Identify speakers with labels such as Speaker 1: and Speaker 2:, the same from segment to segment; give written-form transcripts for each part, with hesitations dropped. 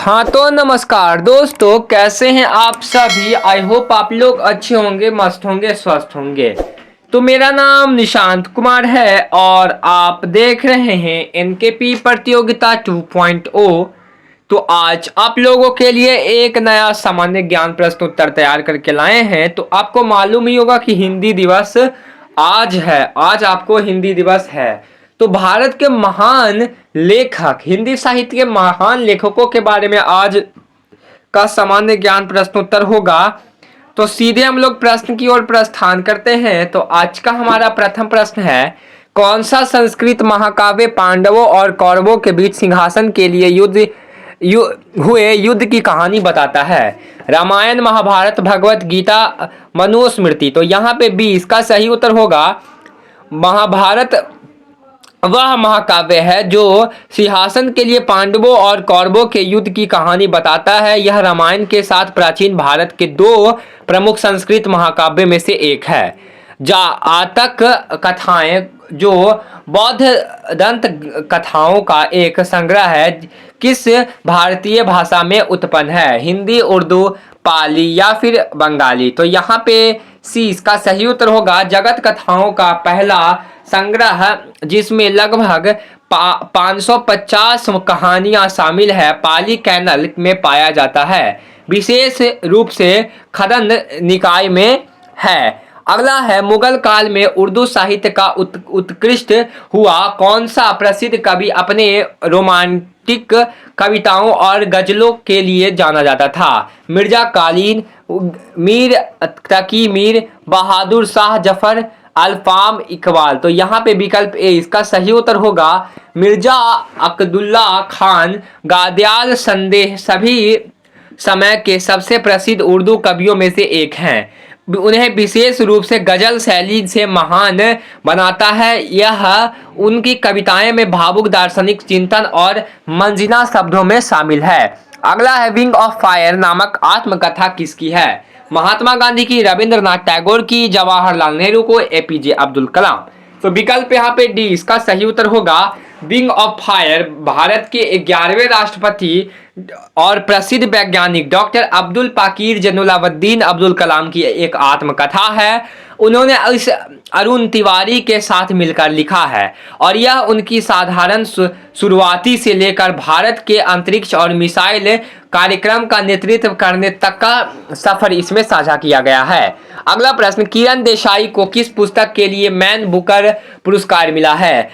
Speaker 1: हाँ तो नमस्कार दोस्तों, कैसे हैं आप सभी। आई होप आप लोग अच्छे होंगे, मस्त होंगे, स्वस्थ होंगे। तो मेरा नाम निशांत कुमार है और आप देख रहे हैं एनकेपी प्रतियोगिता 2.0। तो आज आप लोगों के लिए एक नया सामान्य ज्ञान प्रश्न उत्तर तैयार करके लाए हैं। तो आपको मालूम ही होगा कि हिंदी दिवस आज है, आज आपको हिंदी दिवस है। तो भारत के महान लेखक, हिंदी साहित्य के महान लेखकों के बारे में आज का सामान्य ज्ञान प्रश्नोत्तर होगा। तो सीधे हम लोग प्रश्न की ओर प्रस्थान करते हैं। तो आज का हमारा प्रथम प्रश्न है, कौन सा संस्कृत महाकाव्य पांडवों और कौरवों के बीच सिंहासन के लिए हुए युद्ध की कहानी बताता है। रामायण, महाभारत, भगवत गीता, मनुस्मृति। तो यहाँ पे बी इसका सही उत्तर होगा। महाभारत वह महाकाव्य है जो सिंहासन के लिए पांडवों और कौरवों के युद्ध की कहानी बताता है। यह रामायण के साथ प्राचीन भारत के दो प्रमुख संस्कृत महाकाव्य में से एक है। जातक कथाएं जो बौद्ध दंत कथाओं का एक संग्रह है, किस भारतीय भाषा में उत्पन्न है। हिंदी, उर्दू, पाली या फिर बंगाली। तो यहाँ पे सी इसका सही उत्तर होगा। जगत कथाओं का पहला संग्रह जिसमें लगभग 550 कहानियां शामिल है, पाली कैनल में पाया जाता है, विशेष रूप से खदन निकाय में है। अगला है, मुगल काल में उर्दू साहित्य का उत्कृष्ट हुआ कौन सा प्रसिद्ध कवि अपने रोमांटिक कविताओं और गजलों के लिए जाना जाता था। मिर्जा कालीन, मीर तकी मीर, बहादुर शाह जफर, अल्फाम इकबाल। तो यहाँ पे विकल्प ए इसका सही उत्तर होगा। मिर्जा अब्दुल्ला खान गाद्याल संदेह सभी समय के सबसे प्रसिद्ध उर्दू कवियों में से एक हैं। उन्हें विशेष रूप से गजल शैली से महान बनाता है। यह उनकी कविताएं में भावुक दार्शनिक चिंतन और मंजिला शब्दों में शामिल है। अगला है, विंग ऑफ फायर नामक आत्मकथा किसकी है। महात्मा गांधी की, रविंद्रनाथ टैगोर की, जवाहरलाल नेहरू को, एपीजे अब्दुल कलाम। तो विकल्प यहाँ पे डी इसका सही उत्तर होगा। विंग ऑफ फायर भारत के 11वें राष्ट्रपति और प्रसिद्ध वैज्ञानिक डॉक्टर अब्दुल पाकीर जैनुलाब्दीन अब्दुल कलाम की एक आत्मकथा है। उन्होंने इस अरुण तिवारी के साथ मिलकर लिखा है और यह उनकी साधारण शुरुआती से लेकर भारत के अंतरिक्ष और मिसाइल कार्यक्रम का नेतृत्व करने तक का सफर इसमें साझा किया गया है। अगला प्रश्न, किरण देसाई को किस पुस्तक के लिए मैन बुकर पुरस्कार मिला है।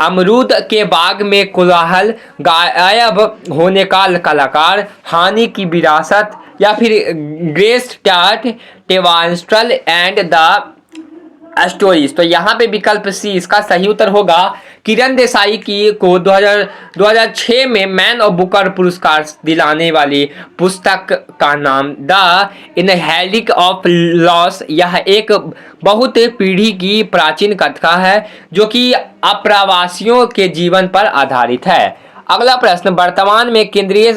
Speaker 1: अमरूद के बाग में कोलाहल, गायब होने का कलाकार, हानि की विरासत या फिर ग्रेस टार्ट टेवांस्ट्रल एंड द स्टोरीज। तो यहाँ पे विकल्प सी इसका सही उत्तर होगा। किरण देसाई की को 2006 में मैन ऑफ बुकर पुरस्कार दिलाने वाली पुस्तक का नाम द इनहेरिट ऑफ लॉस। यह एक बहुत पीढ़ी की प्राचीन कथा है जो कि अप्रवासियों के जीवन पर आधारित है। अगला प्रश्न, वर्तमान में केंद्रीय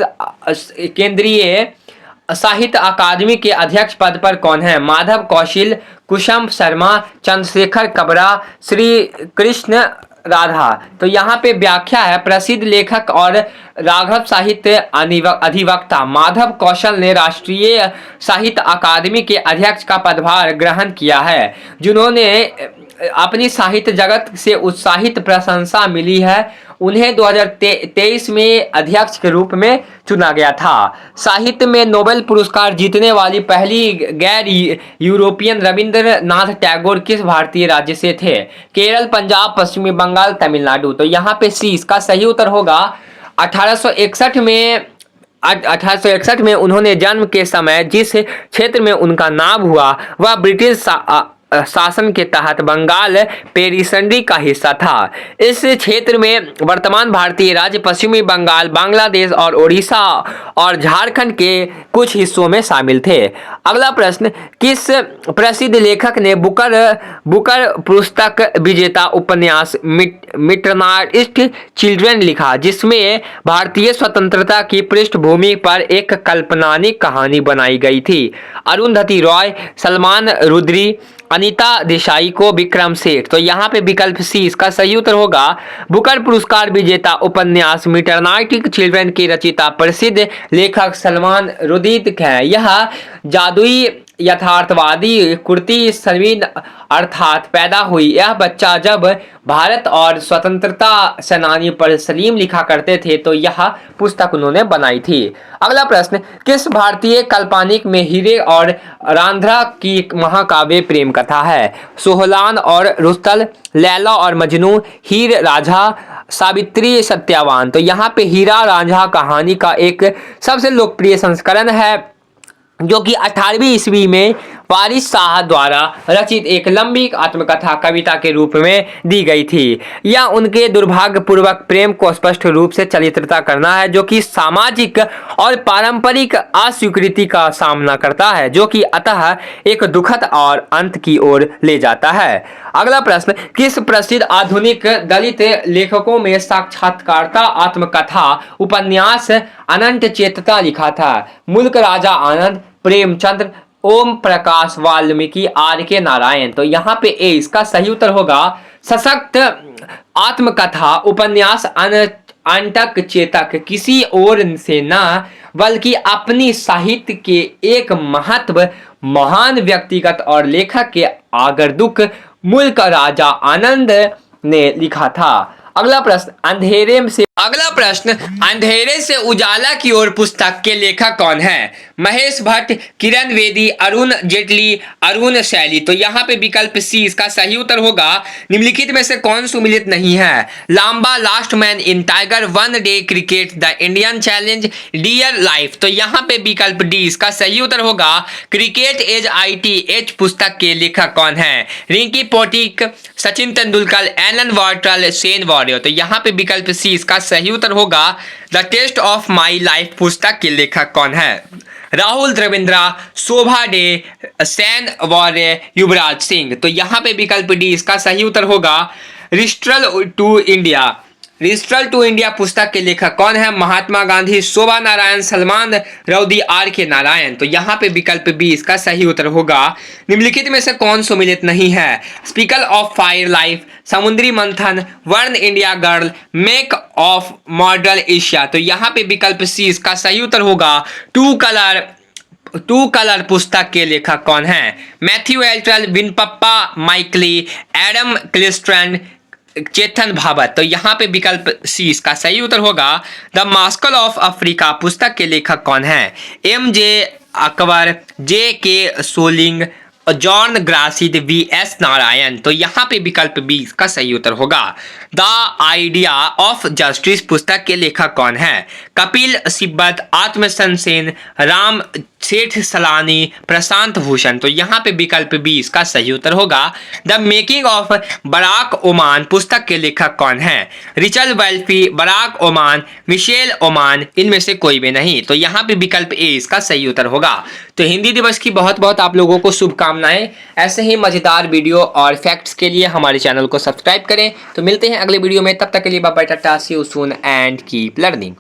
Speaker 1: साहित्य अकादमी के अध्यक्ष पद पर कौन है। माधव कौशिल, कुसुम शर्मा, चंद्रशेखर कबरा, श्री कृष्ण राधा। तो यहाँ पे व्याख्या है, प्रसिद्ध लेखक और राघव साहित्य अधिवक्ता माधव कौशल ने राष्ट्रीय साहित्य अकादमी के अध्यक्ष का पदभार ग्रहण किया है, जिन्होंने अपनी साहित्य जगत से उत्साहित प्रशंसा मिली है। उन्हें 2023 में अध्यक्ष के रूप में चुना गया था। साहित्य में नोबेल पुरस्कार जीतने वाली पहली गैर यूरोपियन रविंद्रनाथ टैगोर किस भारतीय राज्य से थे। केरल, पंजाब, पश्चिमी बंगाल, तमिलनाडु। तो यहाँ पे सी इसका सही उत्तर होगा। 1861 में उन्होंने जन्म के समय जिस क्षेत्र में उनका नाम हुआ वह ब्रिटिश शासन के तहत बंगाल पेरिसंडी का हिस्सा था। इस क्षेत्र में वर्तमान भारतीय राज्य पश्चिमी बंगाल, बांग्लादेश और ओडिशा और झारखंड के कुछ हिस्सों में शामिल थे। अगला प्रश्न, किस प्रसिद्ध लेखक ने बुकर पुस्तक विजेता उपन्यास मिडनाइट चिल्ड्रन लिखा, जिसमें भारतीय स्वतंत्रता की पृष्ठभूमि पर एक काल्पनिक कहानी बनाई गई थी। अरुंधति रॉय, सलमान रुश्दी, अनीता देसाई को विक्रम सेठ। तो यहाँ पे विकल्प सी इसका सही उत्तर होगा। बुकर पुरस्कार विजेता उपन्यास मिटरनाइट चिल्ड्रन के रचयिता प्रसिद्ध लेखक सलमान रुश्दी हैं। यह जादुई यथार्थवादी कुर्ती सलमीन अर्थात पैदा हुई। यह बच्चा जब भारत और स्वतंत्रता सेनानी पर सलीम लिखा करते थे तो यह पुस्तक उन्होंने बनाई थी। अगला प्रश्न, किस भारतीय काल्पनिक में हीरे और रांझा की महाकाव्य प्रेम कथा है? सोहलान और रुस्तल, लैला और मजनू, हीर रांझा, सावित्री सत्यवान। तो यहाँ पे हीरा रांझा कहानी का एक सबसे लोकप्रिय संस्करण है जो कि 18वीं ईस्वी में वारिस शाह द्वारा रचित एक लंबी आत्मकथा कविता के रूप में दी गई थी। यह उनके दुर्भाग्यपूर्वक प्रेम को स्पष्ट रूप से चित्रित करना है जो कि सामाजिक और पारंपरिक अस्वीकृति का सामना करता है, जो कि अतः एक दुखद और अंत की ओर ले जाता है। अगला प्रश्न, किस प्रसिद्ध आधुनिक दलित लेखकों में साक्षात्कारता आत्मकथा उपन्यास अनंत चेतना लिखा था? मुल्क राजा आनंद, प्रेमचंद्र, ओम प्रकाश वाल्मीकि, आर के नारायण। तो यहाँ पे ए इसका सही उत्तर होगा। सशक्त आत्मकथा उपन्यास अंतक चेतक किसी और से न बल्कि अपनी साहित्य के एक महान व्यक्तिगत और लेखक के आगरदुख मुल्क राजा आनंद ने लिखा था। अगला प्रश्न, अंधेरे से उजाला की ओर पुस्तक के लेखक कौन है? महेश भट्ट, किरण बेदी, अरुण जेटली, अरुण शैली। तो यहाँ पे विकल्प सी इसका सही उत्तर होगा। निम्नलिखित में से कौन सुमिलित नहीं है? लांबा, last man in tiger, one day cricket, the Indian challenge, dear life. तो यहाँ पे विकल्प डी इसका सही उत्तर होगा। क्रिकेट एज ITH पुस्तक के लेखक कौन है? रिंकी पोटिक, सचिन तेंदुलकर, एलन वाटरल, शेन वॉरियर। तो यहाँ पे विकल्प सी इसका सही उत्तर होगा। The test of my life पुस्तक के लेखक कौन है? Rahul Dravindra, Shobha De, San Warrior, Yuvraj Singh. तो यहाँ पे विकल्प डी इसका सही उत्तर होगा। रिस्ट्रल टू इंडिया पुस्तक के लेखक कौन है? महात्मा गांधी, शोभा नारायण, सलमान रौदी, आर के नारायण। तो यहाँ पे विकल्प बी इसका सही उत्तर होगा। निम्नलिखित में से कौन सुमिलित नहीं है? स्पीकल ऑफ फायर लाइफ, समुद्री मंथन, वर्ण India girl, make of model Asia. तो यहाँ पे विकल्प सी इसका सही उत्तर होगा। टू कलर पुस्तक के लेखक कौन है? मैथ्यू एल्ट्रल, विनपप्पा माइकली, एडम क्लिस्ट्रैंड, चेतन भागवत। तो यहाँ पे विकल्प सी इसका सही उत्तर होगा। द मास्कल ऑफ अफ्रीका पुस्तक के लेखक कौन है? MJ Akbar, JK Rowling, John Grisham, VS Narayan. तो यहाँ पे विकल्प बी इसका सही उत्तर होगा। द आइडिया ऑफ जस्टिस पुस्तक के लेखक कौन है? कपिल सिब्बत, आत्मसन सेन, राम सेठ सलानी, प्रशांत भूषण। तो यहाँ पे विकल्प बी इसका सही उत्तर होगा। The making of Barack Obama पुस्तक के लेखक कौन है? Richard Wolffe, Barack Obama, Michelle Obama, इनमें से कोई भी नहीं। तो यहाँ पे विकल्प ए इसका सही उत्तर होगा। तो हिंदी दिवस की बहुत बहुत आप लोगों को शुभकामनाएं। ऐसे ही मजेदार वीडियो और फैक्ट्स के लिए हमारे चैनल को सब्सक्राइब करें। तो मिलते हैं अगले वीडियो में, तब तक के लिए bye bye, tata, see you soon and keep learning.